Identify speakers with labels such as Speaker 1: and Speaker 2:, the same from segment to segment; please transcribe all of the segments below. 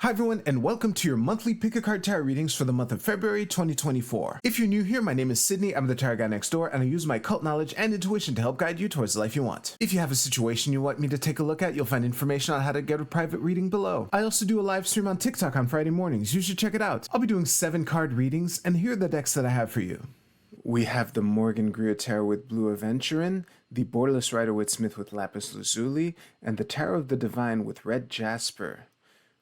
Speaker 1: Hi everyone, and welcome to your monthly Pick a Card Tarot readings for the month of February 2024. If you're new here, my name is Sydney, I'm the tarot guy next door, and I use my cult knowledge and intuition to help guide you towards the life you want. If you have a situation you want me to take a look at, you'll find information on how to get a private reading below. I also do a live stream on TikTok on Friday mornings, you should check it out. I'll be doing 7 card readings, and here are the decks that I have for you. We have the Morgan Greer Tarot with Blue Aventurine, the Borderless Rider Waite Smith with Lapis Lazuli, and the Tarot of the Divine with Red Jasper.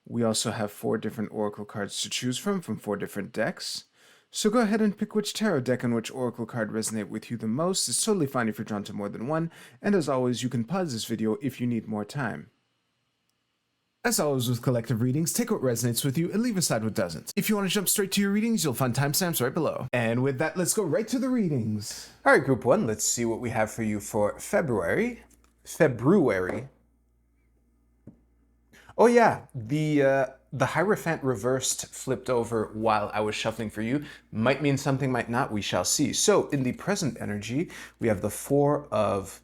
Speaker 1: We also have 4 different oracle cards to choose from 4 different decks. So go ahead and pick which tarot deck and which oracle card resonate with you the most. It's totally fine if you're drawn to more than one, and as always, you can pause this video if you need more time. As always with collective readings, take what resonates with you and leave aside what doesn't. If you want to jump straight to your readings, you'll find timestamps right below. And with that, let's go right to the readings. All right, group 1, let's see what we have for you for February. Oh yeah, the Hierophant reversed flipped over while I was shuffling for you. Might mean something, might not, we shall see. So in the present energy, we have the 4 of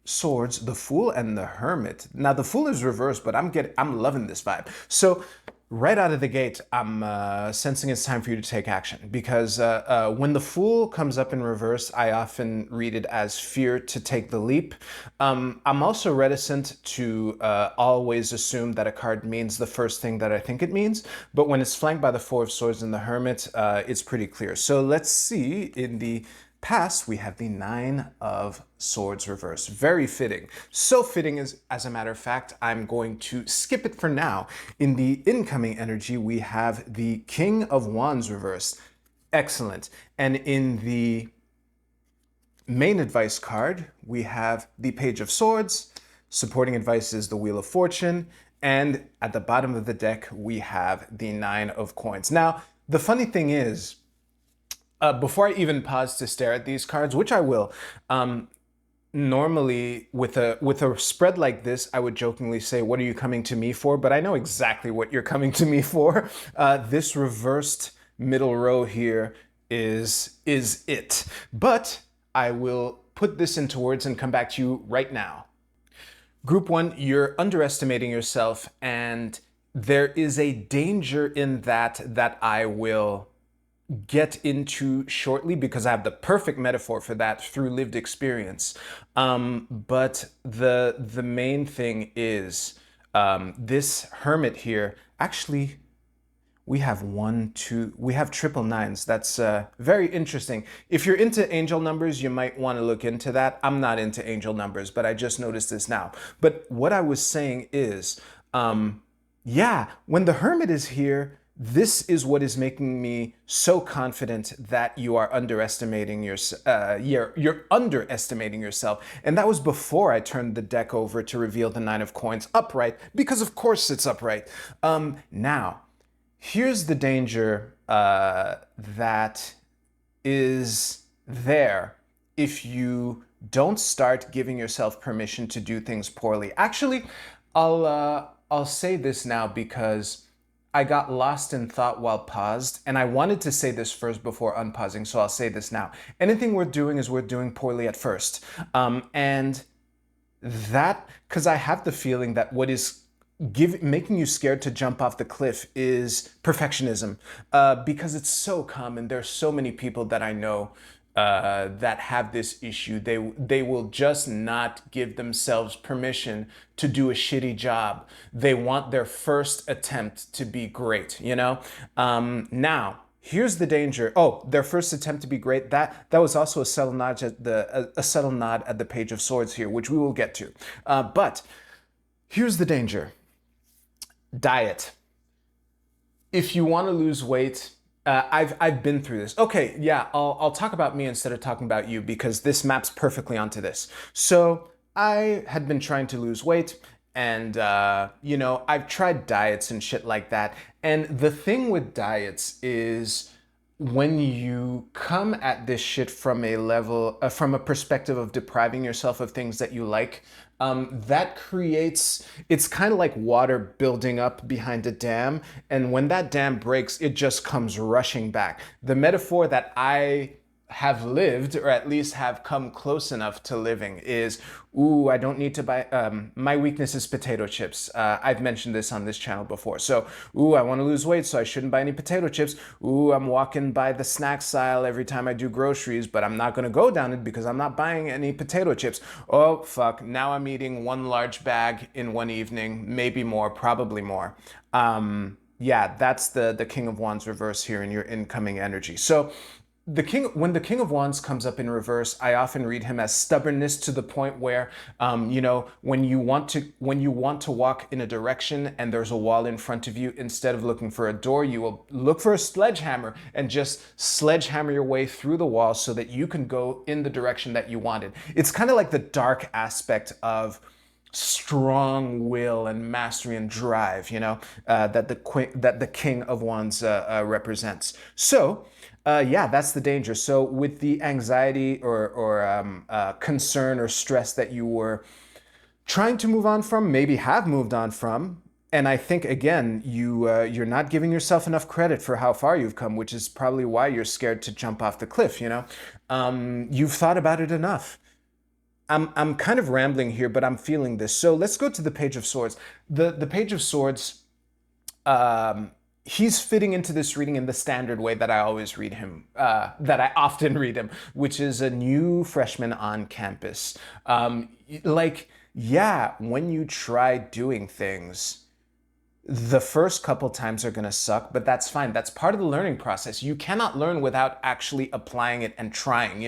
Speaker 1: Swords, the Fool, and the Hermit. Now the Fool is reversed, but I'm loving this vibe. So right out of the gate, I'm sensing it's time for you to take action, because when the Fool comes up in reverse, I often read it as fear to take the leap. I'm also reticent to always assume that a card means the first thing that I think it means, but when it's flanked by the 4 of Swords and the Hermit, it's pretty clear. So let's see. In the past, we have the 9 of Swords reversed. Very fitting. So fitting, as a matter of fact, I'm going to skip it for now. In the incoming energy, we have the King of Wands reversed. Excellent. And in the main advice card, we have the Page of Swords. Supporting advice is the Wheel of Fortune. And at the bottom of the deck, we have the 9 of Coins. Now, the funny thing is, before I even pause to stare at these cards, which I will, normally with a spread like this, I would jokingly say, what are you coming to me for? But I know exactly what you're coming to me for. This reversed middle row here is it. But I will put this into words and come back to you right now. Group 1, you're underestimating yourself, and there is a danger in that I will get into shortly, because I have the perfect metaphor for that through lived experience. But the main thing is this Hermit here. Actually, we have we have triple 9s. That's very interesting. If you're into angel numbers, you might want to look into that. I'm not into angel numbers, but I just noticed this now. But what I was saying is, yeah, when the Hermit is here, this is what is making me so confident that you are underestimating you're underestimating yourself. And that was before I turned the deck over to reveal the 9 of Coins upright, because of course it's upright. Now, here's the danger that is there if you don't start giving yourself permission to do things poorly. Actually, I'll say this now because I got lost in thought while paused, and I wanted to say this first before unpausing, so I'll say this now. Anything worth doing is worth doing poorly at first. And that, because I have the feeling that what is making you scared to jump off the cliff is perfectionism, because it's so common. There's so many people that I know that have this issue. They will just not give themselves permission to do a shitty job. They want their first attempt to be great, you know? Now, here's the danger. Oh, their first attempt to be great, that was also a subtle nod at the Page of Swords here, which we will get to. But here's the danger. Diet. If you want to lose weight, I've been through this. Okay, yeah, I'll talk about me instead of talking about you, because this maps perfectly onto this. So I had been trying to lose weight, and you know, I've tried diets and shit like that. And the thing with diets is, when you come at this shit from a level, from a perspective of depriving yourself of things that you like, that creates, it's kind of like water building up behind a dam. And when that dam breaks, it just comes rushing back. The metaphor that I have lived, or at least have come close enough to living, is, ooh, I don't need to buy, my weakness is potato chips. I've mentioned this on this channel before. So, ooh, I want to lose weight, so I shouldn't buy any potato chips. Ooh, I'm walking by the snacks aisle every time I do groceries, but I'm not going to go down it because I'm not buying any potato chips. Oh, fuck, now I'm eating one large bag in one evening, maybe more, probably more. Yeah, that's the King of Wands reverse here in your incoming energy. So, when the King of Wands comes up in reverse, I often read him as stubbornness to the point where, when you want to walk in a direction and there's a wall in front of you, instead of looking for a door, you will look for a sledgehammer and just sledgehammer your way through the wall so that you can go in the direction that you wanted. It's kind of like the dark aspect of strong will and mastery and drive, that the King of Wands represents. So. Yeah, that's the danger. So with the anxiety or concern or stress that you were trying to move on from, maybe have moved on from, and I think again you're not giving yourself enough credit for how far you've come, which is probably why you're scared to jump off the cliff. You've thought about it enough. I'm kind of rambling here, but I'm feeling this. So let's go to the Page of Swords. The Page of Swords. He's fitting into this reading in the standard way that I always read him, that I often read him, which is a new freshman on campus. Yeah, when you try doing things, the first couple times are gonna suck, but that's fine. That's part of the learning process. You cannot learn without actually applying it and trying,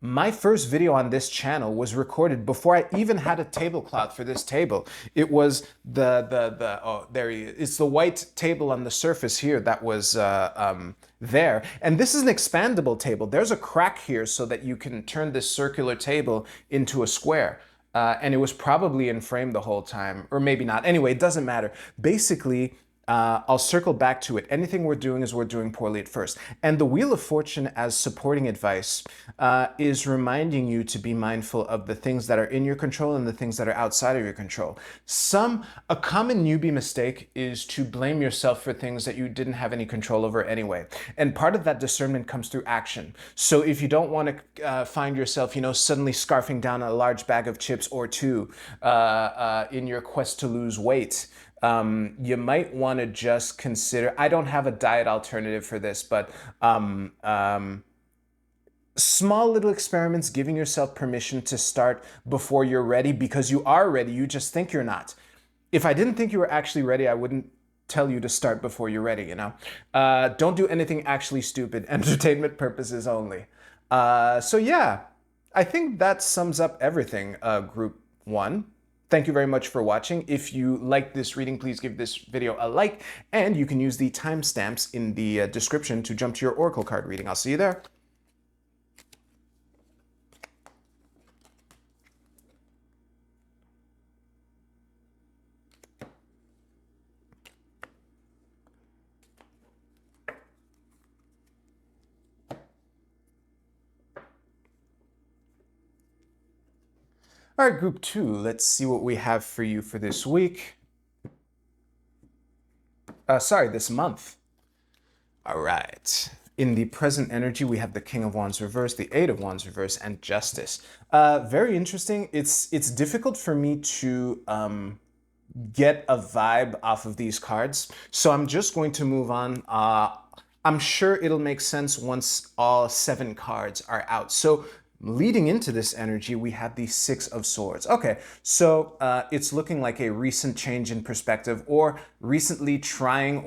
Speaker 1: My first video on this channel was recorded before I even had a tablecloth for this table. It was oh, there he is. It's the white table on the surface here that was there. And this is an expandable table. There's a crack here so that you can turn this circular table into a square. And it was probably in frame the whole time, or maybe not. Anyway, it doesn't matter. Basically, I'll circle back to it. Anything we're doing poorly at first. And the Wheel of Fortune as supporting advice is reminding you to be mindful of the things that are in your control and the things that are outside of your control. A common newbie mistake is to blame yourself for things that you didn't have any control over anyway. And part of that discernment comes through action. So if you don't want to find yourself, suddenly scarfing down a large bag of chips or two in your quest to lose weight, you might want to just consider, I don't have a diet alternative for this, but small little experiments, giving yourself permission to start before you're ready, because you are ready, you just think you're not. If I didn't think you were actually ready, I wouldn't tell you to start before you're ready, Don't do anything actually stupid, entertainment purposes only. So yeah, I think that sums up everything, Group 1. Thank you very much for watching. If you like this reading, please give this video a like, and you can use the timestamps in the description to jump to your Oracle card reading. I'll see you there. All right, Group 2, let's see what we have for you for this week. This month. All right. In the present energy, we have the King of Wands reverse, the Eight of Wands reverse, and Justice. Very interesting. It's difficult for me to get a vibe off of these cards, so I'm just going to move on. I'm sure it'll make sense once all 7 cards are out. So leading into this energy, we have the Six of Swords. Okay, so it's looking like a recent change in perspective, or recently trying,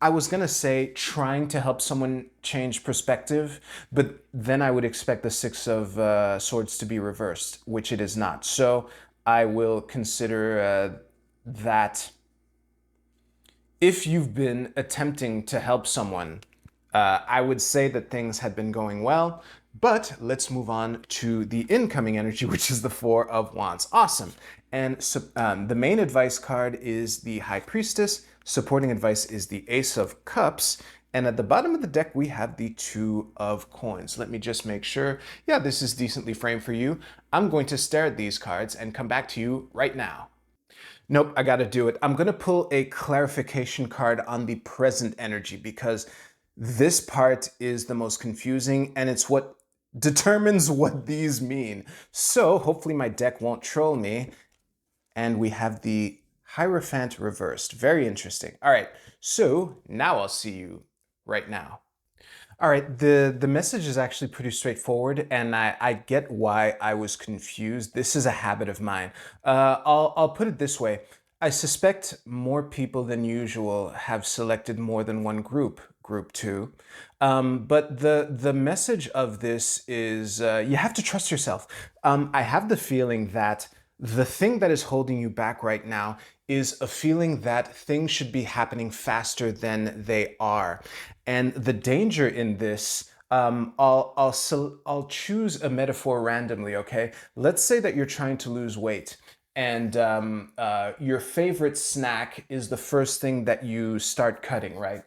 Speaker 1: I was going to say trying to help someone change perspective, but then I would expect the Six of Swords to be reversed, which it is not. So I will consider that if you've been attempting to help someone, I would say that things had been going well. But let's move on to the incoming energy, which is the Four of Wands. Awesome. And so, the main advice card is the High Priestess. Supporting advice is the Ace of Cups. And at the bottom of the deck, we have the Two of Coins. Let me just make sure. Yeah, this is decently framed for you. I'm going to stare at these cards and come back to you right now. Nope, I got to do it. I'm going to pull a clarification card on the present energy, because This part is the most confusing, and it's what determines what these mean. So hopefully my deck won't troll me. And we have the Hierophant reversed. Very interesting. All right, so now I'll see you right now. All right, the message is actually pretty straightforward, and I get why I was confused. This is a habit of mine. I'll put it this way. I suspect more people than usual have selected more than one group two. But the message of this is you have to trust yourself. I have the feeling that the thing that is holding you back right now is a feeling that things should be happening faster than they are. And the danger in this, I'll choose a metaphor randomly, okay? Let's say that you're trying to lose weight, and your favorite snack is the first thing that you start cutting, right?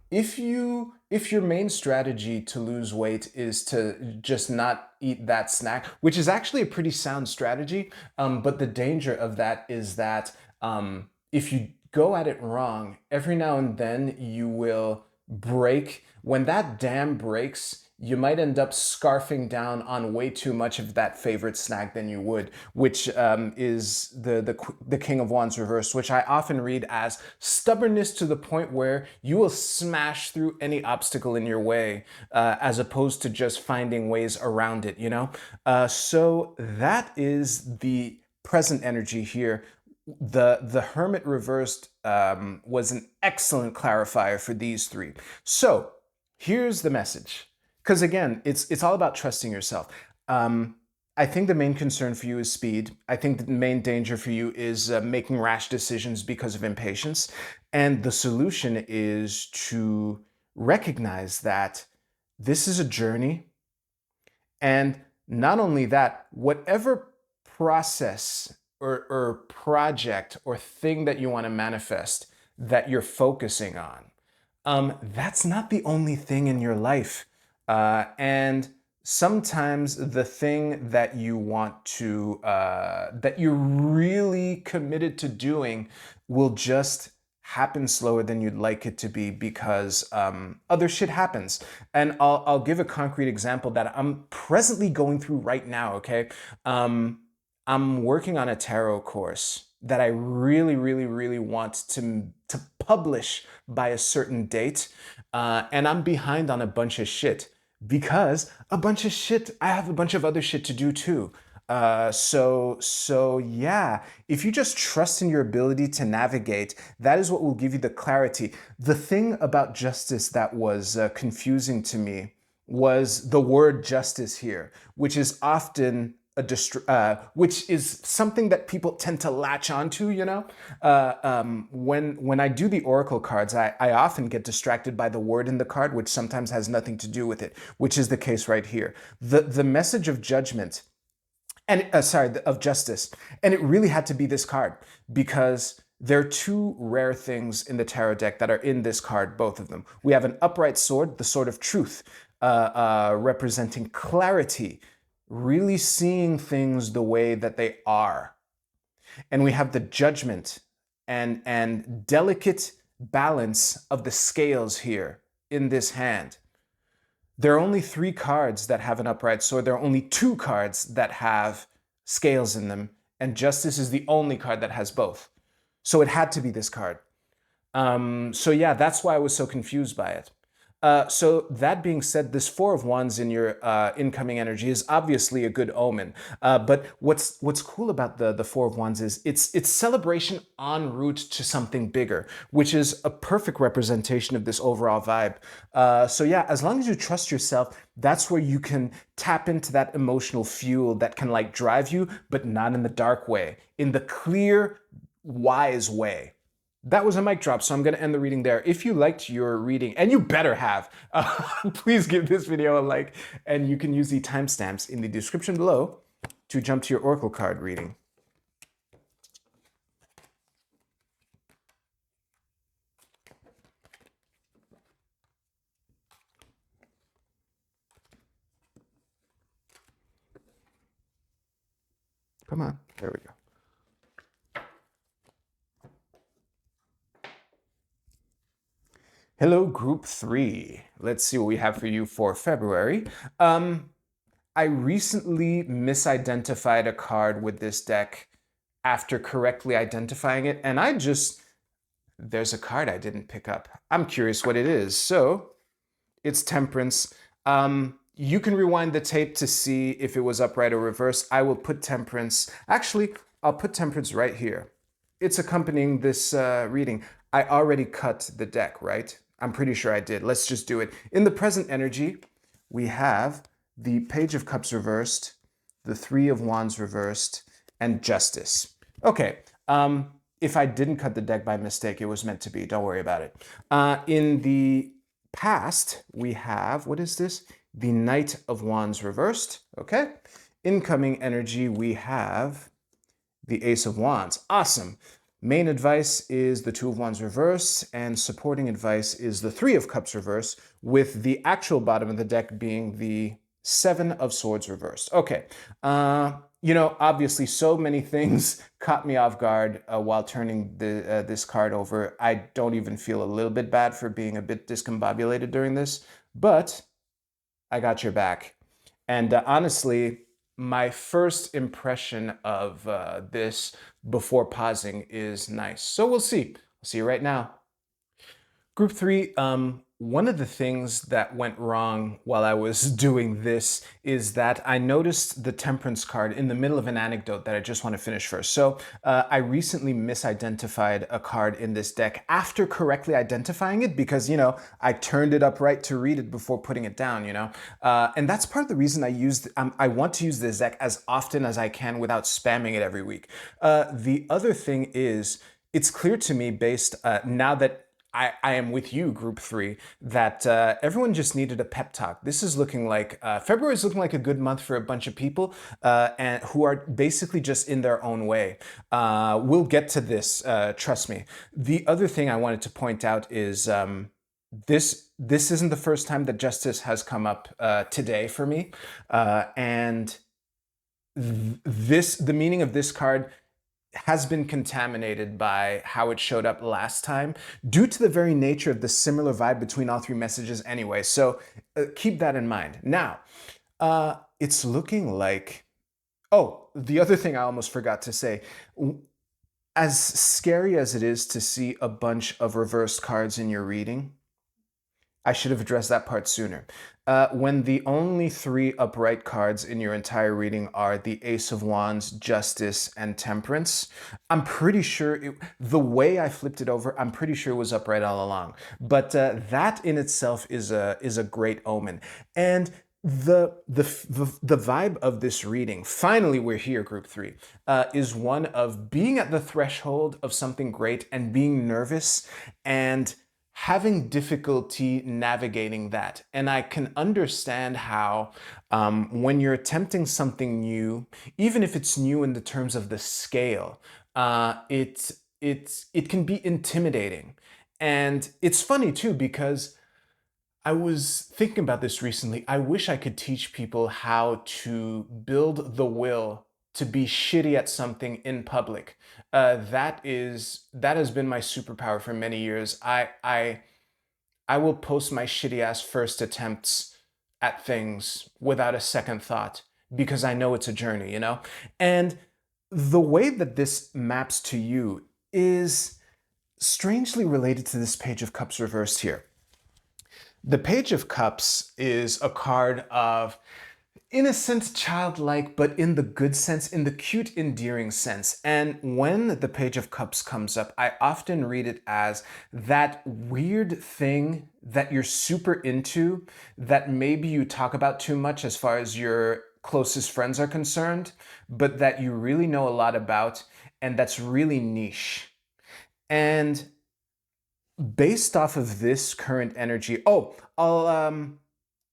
Speaker 1: If your main strategy to lose weight is to just not eat that snack, which is actually a pretty sound strategy, but the danger of that is that if you go at it wrong, every now and then you will break. When that dam breaks, you might end up scarfing down on way too much of that favorite snack than you would, which is the King of Wands reversed, which I often read as stubbornness to the point where you will smash through any obstacle in your way, as opposed to just finding ways around it, you know? So that is the present energy here. The Hermit reversed was an excellent clarifier for these three. So here's the message. Because again, it's all about trusting yourself. I think the main concern for you is speed. I think the main danger for you is making rash decisions because of impatience. And the solution is to recognize that this is a journey. And not only that, whatever process or project or thing that you want to manifest that you're focusing on, that's not the only thing in your life. And sometimes the thing that you want to, that you're really committed to doing will just happen slower than you'd like it to be because other shit happens. And I'll give a concrete example that I'm presently going through right now, okay? I'm working on a tarot course that I really, really, really want to publish by a certain date. And I'm behind on a bunch of shit because I have a bunch of other shit to do too. So yeah, if you just trust in your ability to navigate, that is what will give you the clarity. The thing about justice that was confusing to me was the word justice here, which is often which is something that people tend to latch onto, you know? When I do the Oracle cards, I often get distracted by the word in the card, which sometimes has nothing to do with it, which is the case right here. The message of judgment, and of justice, and it really had to be this card because there are two rare things in the tarot deck that are in this card, both of them. We have an upright sword, the sword of truth, representing clarity, really seeing things the way that they are. And we have the judgment and delicate balance of the scales here in this hand. There are only 3 cards that have an upright sword. There are only 2 cards that have scales in them, and justice is the only card that has both. So it had to be this card. So yeah, that's why I was so confused by it. So that being said, this 4 of Wands in your incoming energy is obviously a good omen. But what's cool about the 4 of Wands is it's celebration en route to something bigger, which is a perfect representation of this overall vibe. So yeah, as long as you trust yourself, that's where you can tap into that emotional fuel that can like drive you, but not in the dark way, in the clear, wise way. That was a mic drop, so I'm going to end the reading there. If you liked your reading, and you better have, please give this video a like, and you can use the timestamps in the description below to jump to your Oracle card reading. Come on, there we go. Hello, Group 3. Let's see what we have for you for February. I recently misidentified a card with this deck after correctly identifying it, and there's a card I didn't pick up. I'm curious what it is. So, it's Temperance. You can rewind the tape to see if it was upright or reverse. I will put Temperance, actually, I'll put Temperance right here. It's accompanying this reading. I already cut the deck, right? I'm pretty sure I did. Let's just do it. In the present energy, we have the Page of Cups reversed, the Three of Wands reversed, and Justice. Okay, if I didn't cut the deck by mistake, it was meant to be. Don't worry about it. In the past, we have, what is this? The Knight of Wands reversed, okay? Incoming energy, we have the Ace of Wands. Awesome. Main advice is the Two of Wands reverse, and supporting advice is the Three of Cups reverse, with the actual bottom of the deck being the Seven of Swords reversed. Okay. You know, obviously, so many things caught me off guard while turning this card over. I don't even feel a little bit bad for being a bit discombobulated during this, but I got your back. And honestly, my first impression of this before pausing is nice. So we'll see. I'll see you right now. Group 3, one of the things that went wrong while I was doing this is that I noticed the Temperance card in the middle of an anecdote that I just want to finish first. So I recently misidentified a card in this deck after correctly identifying it because, you know, I turned it upright to read it before putting it down, you know. And that's part of the reason I want to use this deck as often as I can without spamming it every week. The other thing is, it's clear to me based now that I am with you, Group 3, that everyone just needed a pep talk. This is looking like, February is looking like a good month for a bunch of people and who are basically just in their own way. We'll get to this, trust me. The other thing I wanted to point out is this isn't the first time that justice has come up today for me. And the meaning of this card has been contaminated by how it showed up last time due to the very nature of the similar vibe between all three messages anyway. So keep that in mind. Now, it's looking like, oh, the other thing I almost forgot to say, as scary as it is to see a bunch of reversed cards in your reading, I should have addressed that part sooner. When the only three upright cards in your entire reading are the Ace of Wands, Justice, and Temperance, I'm pretty sure, the way I flipped it over, I'm pretty sure it was upright all along. But that in itself is a great omen. And the vibe of this reading, finally we're here, Group 3, is one of being at the threshold of something great and being nervous and having difficulty navigating that. And I can understand how when you're attempting something new, even if it's new in the terms of the scale, it can be intimidating. And it's funny too, because I was thinking about this recently. I wish I could teach people how to build the will to be shitty at something in public. That has been my superpower for many years. I will post my shitty ass first attempts at things without a second thought because I know it's a journey, you know? And the way that this maps to you is strangely related to this Page of Cups reversed here. The Page of Cups is a card of innocent, childlike, but in the good sense, in the cute, endearing sense. And when the Page of Cups comes up, I often read it as that weird thing that you're super into, that maybe you talk about too much as far as your closest friends are concerned, but that you really know a lot about, and that's really niche. And based off of this current energy,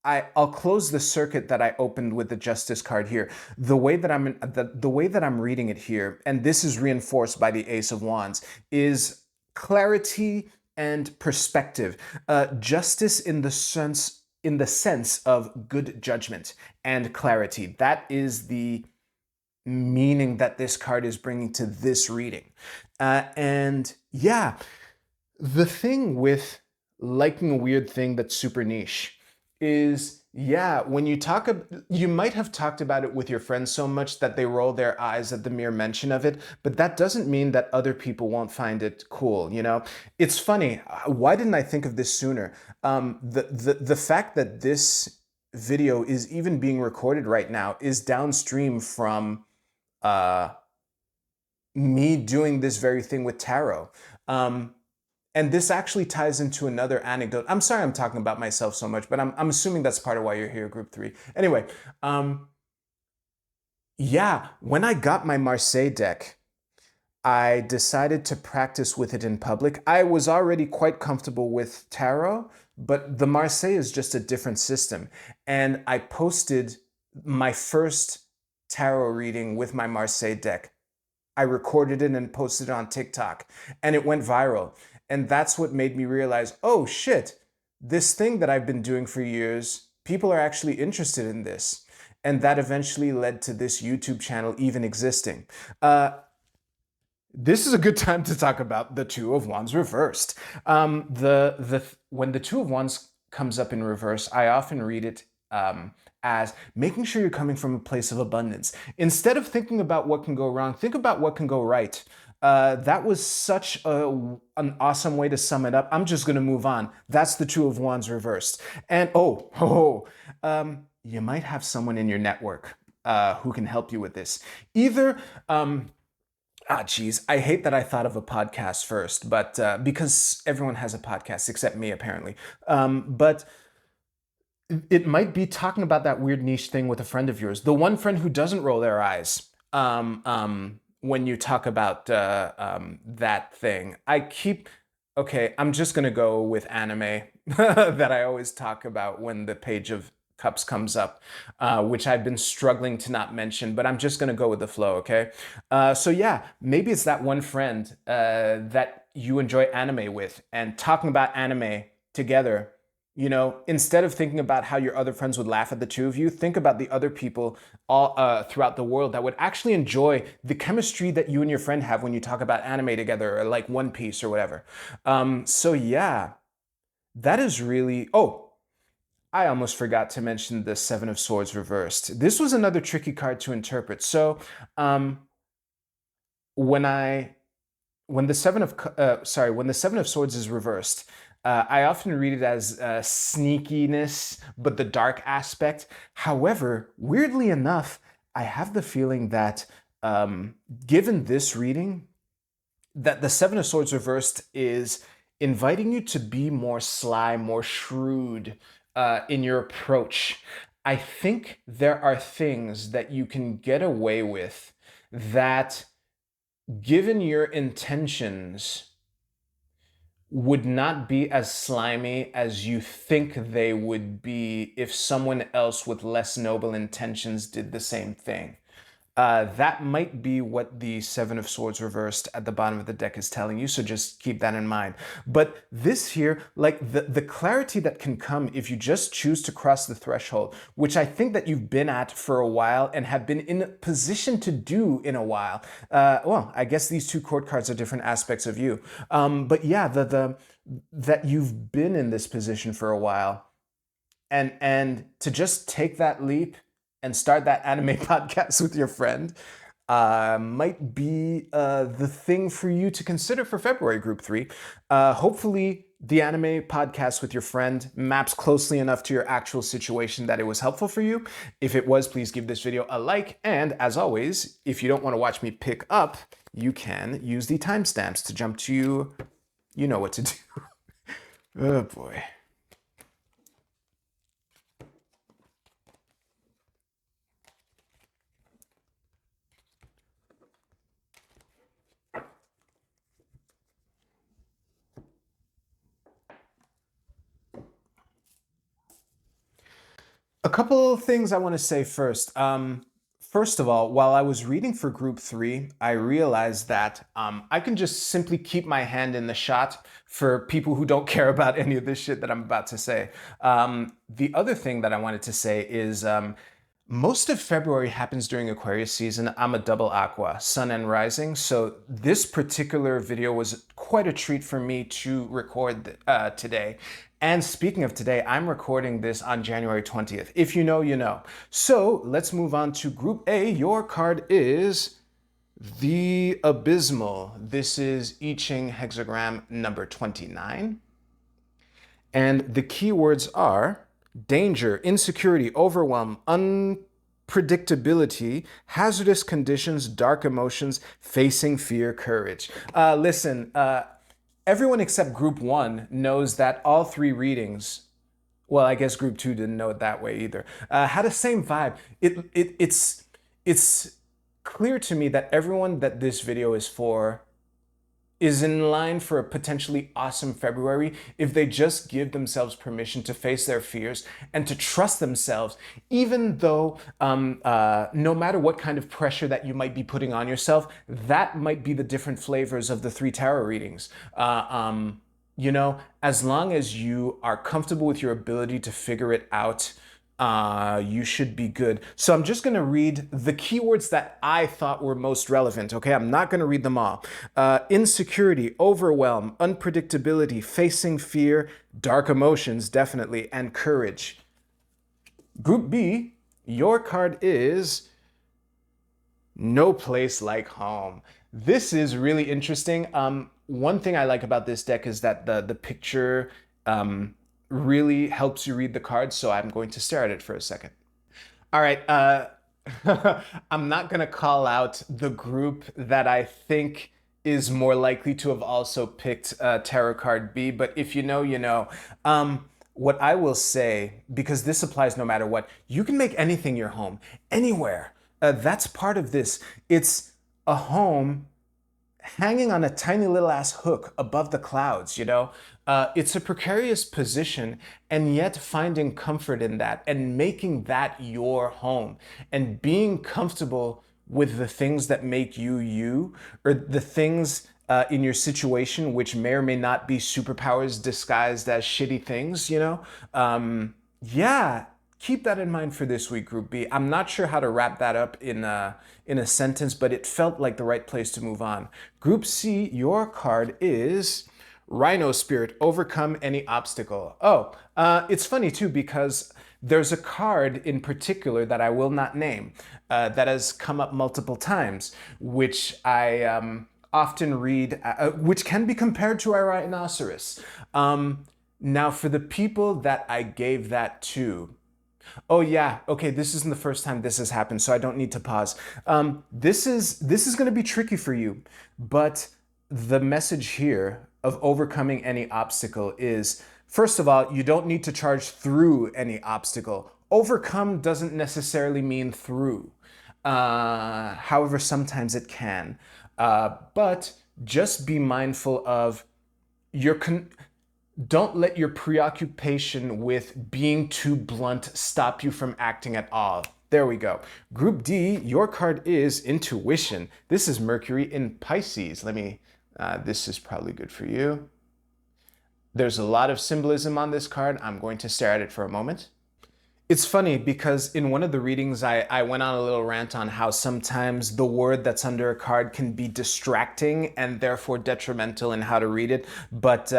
Speaker 1: I'll close the circuit that I opened with the Justice card here. The way that I'm reading it here, and this is reinforced by the Ace of Wands, is clarity and perspective. Justice in the sense of good judgment and clarity. That is the meaning that this card is bringing to this reading. And yeah, the thing with liking a weird thing that's super niche is, yeah, when you talk, you might have talked about it with your friends so much that they roll their eyes at the mere mention of it, but that doesn't mean that other people won't find it cool, you know? It's funny, why didn't I think of this sooner? The fact that this video is even being recorded right now is downstream from uh, me doing this very thing with tarot. And this actually ties into another anecdote. I'm sorry I'm talking about myself so much, but I'm assuming that's part of why you're here, group 3. Anyway, yeah, when I got my Marseille deck, I decided to practice with it in public. I was already quite comfortable with tarot, but the Marseille is just a different system. And I posted my first tarot reading with my Marseille deck. I recorded it and posted it on TikTok, and it went viral. And that's what made me realize, oh shit, this thing that I've been doing for years, people are actually interested in this. And that eventually led to this YouTube channel even existing. This is a good time to talk about the Two of Wands reversed. When the Two of Wands comes up in reverse, I often read it as making sure you're coming from a place of abundance. Instead of thinking about what can go wrong, think about what can go right. That was such an awesome way to sum it up. I'm just going to move on. That's the Two of Wands reversed. And you might have someone in your network who can help you with this. Either, geez, I hate that I thought of a podcast first, but because everyone has a podcast except me, apparently. But it might be talking about that weird niche thing with a friend of yours. The one friend who doesn't roll their eyes when you talk about that thing. Okay, I'm just going to go with anime that I always talk about when the Page of Cups comes up, which I've been struggling to not mention, but I'm just going to go with the flow, okay? So yeah, maybe it's that one friend that you enjoy anime with, and talking about anime together. You know, instead of thinking about how your other friends would laugh at the two of you, think about the other people all throughout the world that would actually enjoy the chemistry that you and your friend have when you talk about anime together, or like One Piece or whatever. So yeah, that is really. Oh, I almost forgot to mention the Seven of Swords reversed. This was another tricky card to interpret. So when the Seven of Swords is reversed. I often read it as sneakiness, but the dark aspect. However, weirdly enough, I have the feeling that given this reading, that the Seven of Swords reversed is inviting you to be more sly, more shrewd in your approach. I think there are things that you can get away with that, given your intentions, would not be as slimy as you think they would be if someone else with less noble intentions did the same thing. That might be what the Seven of Swords reversed at the bottom of the deck is telling you, so just keep that in mind. But this here, like the clarity that can come if you just choose to cross the threshold, which I think that you've been at for a while and have been in a position to do in a while. Well, I guess these two court cards are different aspects of you. But yeah, that you've been in this position for a while, and to just take that leap and start that anime podcast with your friend might be the thing for you to consider for February, Group 3. Hopefully, the anime podcast with your friend maps closely enough to your actual situation that it was helpful for you. If it was, please give this video a like. And as always, if you don't want to watch me pick up, you can use the timestamps to jump to, you know what to do. Oh boy. A couple of things I want to say first. First of all, while I was reading for Group 3, I realized that I can just simply keep my hand in the shot for people who don't care about any of this shit that I'm about to say. The other thing that I wanted to say is Most of February happens during Aquarius season. I'm a double aqua, sun and rising. So this particular video was quite a treat for me to record today. And speaking of today, I'm recording this on January 20th. If you know, you know. So let's move on to Group A. Your card is the Abysmal. This is I Ching hexagram number 29. And the keywords are danger, insecurity, overwhelm, unpredictability, hazardous conditions, dark emotions, facing fear, courage. Listen, everyone except Group 1 knows that all three readings, well, I guess Group 2 didn't know it that way either, had the same vibe. It's clear to me that everyone that this video is for is in line for a potentially awesome February if they just give themselves permission to face their fears and to trust themselves, even though no matter what kind of pressure that you might be putting on yourself, that might be the different flavors of the three tarot readings. You know, as long as you are comfortable with your ability to figure it out, you should be good. So I'm just going to read the keywords that I thought were most relevant. Okay, I'm not going to read them all. Insecurity, overwhelm, unpredictability, facing fear, dark emotions, definitely, and courage. Group B, your card is No Place Like Home. This is really interesting. One thing I like about this deck is that the picture really helps you read the cards, so I'm going to stare at it for a second. All right, I'm not gonna call out the group that I think is more likely to have also picked tarot card B, but if you know, you know. What I will say, because this applies no matter what, you can make anything your home, anywhere. That's part of this. It's a home hanging on a tiny little ass hook above the clouds, you know? It's a precarious position, and yet finding comfort in that and making that your home and being comfortable with the things that make you you, or the things in your situation which may or may not be superpowers disguised as shitty things, you know? Yeah, keep that in mind for this week, Group B. I'm not sure how to wrap that up in a sentence, but it felt like the right place to move on. Group C, your card is Rhino Spirit, overcome any obstacle. Oh, it's funny too, because there's a card in particular that I will not name that has come up multiple times, which I often read, which can be compared to a rhinoceros. Now, for the people that I gave that to, oh yeah, okay, this isn't the first time this has happened, so I don't need to pause. This is going to be tricky for you, but the message here of overcoming any obstacle is, first of all, you don't need to charge through any obstacle. Overcome doesn't necessarily mean through. However, sometimes it can. But just be mindful of don't let your preoccupation with being too blunt stop you from acting at all. There we go. Group D, your card is Intuition. This is Mercury in Pisces. This is probably good for you. There's a lot of symbolism on this card. I'm going to stare at it for a moment. It's funny because in one of the readings, I went on a little rant on how sometimes the word that's under a card can be distracting and therefore detrimental in how to read it. But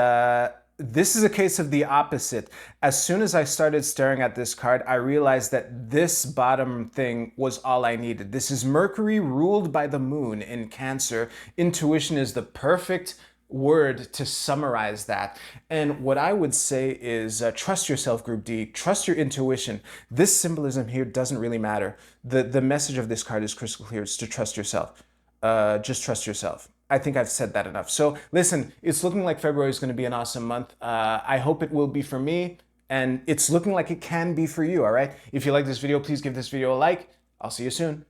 Speaker 1: this is a case of the opposite. As soon as I started staring at this card, I realized that this bottom thing was all I needed. This is Mercury ruled by the moon in Cancer. Intuition is the perfect word to summarize that. And what I would say is trust yourself, Group D. Trust your intuition. This symbolism here doesn't really matter. The message of this card is crystal clear. It's to trust yourself. Just trust yourself. I think I've said that enough. So listen, it's looking like February is going to be an awesome month. I hope it will be for me, and it's looking like it can be for you, all right? If you like this video, please give this video a like. I'll see you soon.